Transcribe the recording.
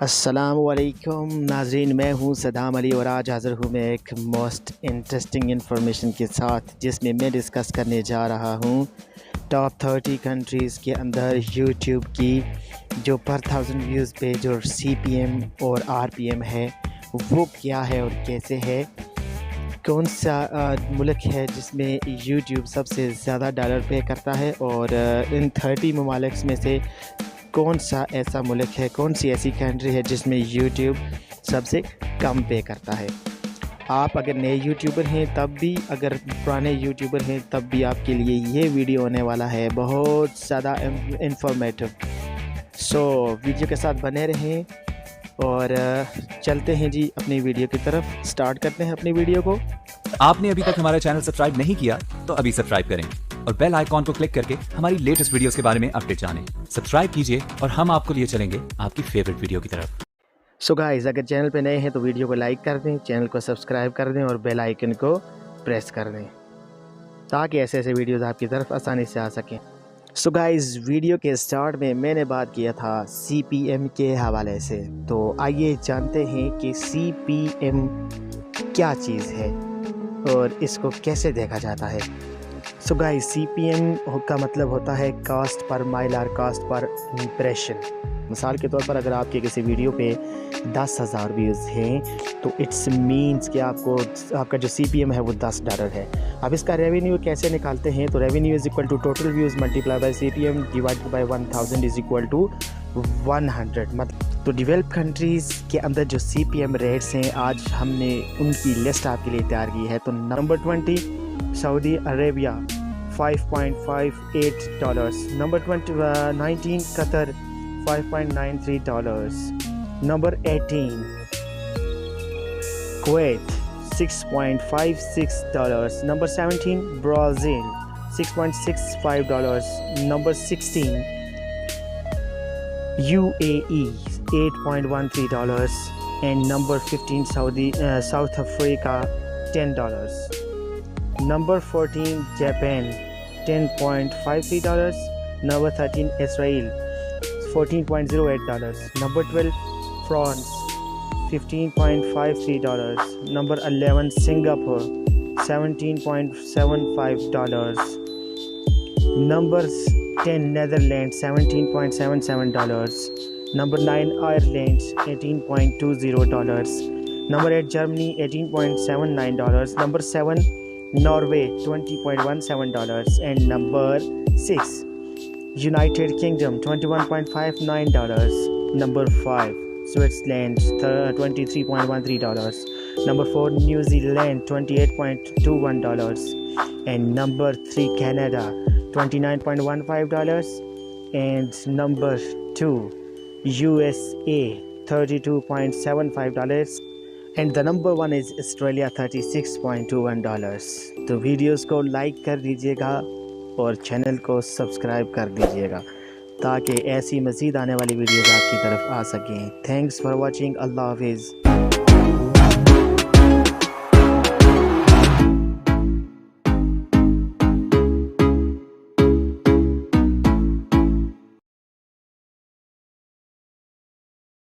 अस्सलामुअलैकुम नाज़रीन, मैं हूं सदाम अली और आज हाज़िर हूं मैं एक मोस्ट इंटरेस्टिंग इन्फॉर्मेशन के साथ जिसमें मैं डिस्कस करने जा रहा हूं टॉप 30 कंट्रीज़ के अंदर यूट्यूब की जो पर 1000 व्यूज़ पे जो CPM और RPM है वो क्या है और कैसे है। कौन सा मुल्क है जिसमें यूट्यूब सबसे ज़्यादा डॉलर पे करता है और इन 30 ममालिक में से कौन सा ऐसा मुल्क है, कौन सी ऐसी कंट्री है जिसमें यूट्यूब सबसे कम पे करता है। आप अगर नए यूट्यूबर हैं तब भी, अगर पुराने यूट्यूबर हैं तब भी आपके लिए ये वीडियो होने वाला है बहुत ज़्यादा इंफॉर्मेटिव। सो वीडियो के साथ बने रहें और चलते हैं जी अपनी वीडियो की तरफ। स्टार्ट करते हैं अपनी वीडियो को। आपने अभी तक हमारा चैनल सब्सक्राइब नहीं किया तो अभी सब्सक्राइब करें और बेल आइकॉन को क्लिक करके हमारी लेटेस्ट वीडियोस के बारे में अपडेट जानें। सब्सक्राइब कीजिए और हम आपको लिए चलेंगे आपकी फेवरेट वीडियो की तरफ। सो गाइस, अगर चैनल पे नए हैं तो वीडियो को लाइक कर दें, चैनल को सब्सक्राइब कर दें और बेल आइकन को प्रेस कर दें ताकि ऐसे ऐसे वीडियोस आपकी तरफ आसानी से आ सकें। सो गाइस, वीडियो के स्टार्ट में मैंने बात किया था CPM के हवाले से, तो आइए जानते हैं कि CPM क्या चीज़ है और इसको कैसे देखा जाता है। सो गाइस, CPM का मतलब होता है कास्ट पर माइल और कास्ट पर इम्प्रेशन। मिसाल के तौर पर अगर आपके किसी वीडियो पे 10,000 व्यूज़ हैं तो इट्स मीन्स कि आपका जो CPM है वो $10 है। अब इसका रेवेन्यू कैसे निकालते हैं, तो revenue is equal to total views multiply by CPM divided by 1000 is equal to 100। मतलब तो डेवलप कंट्रीज़ के अंदर जो CPM रेट्स हैं आज हमने उनकी लिस्ट आपके लिए तैयार की है। तो number 20 Saudi Arabia $5.58, number 19 Qatar $5.93, number 18 Kuwait $6.56, number 17 Brazil $6.65, number 16 UAE $8.13 and number 15 South Africa $10, number 14 Japan $10.53, number 13 Israel $14.08, number 12 France $15.53, number 11 Singapore $17.75, number 10 Netherlands $17.77, number 9 Ireland $18.20, number 8 Germany $18.79, number 7 Norway $20.17, and number 6 United Kingdom $21.59, number 5 Switzerland $23.13, number 4 New Zealand $28.21, and number 3 Canada $29.15, and number 2 USA $32.75, and the number 1 is Australia $36.21। तो videos को like कर दीजिएगा और channel को subscribe कर दीजिएगा ताकि ऐसी मज़ीद आने वाली वीडियोस आपकी तरफ आ सकें। Thanks for watching. अल्लाह हाफिज़।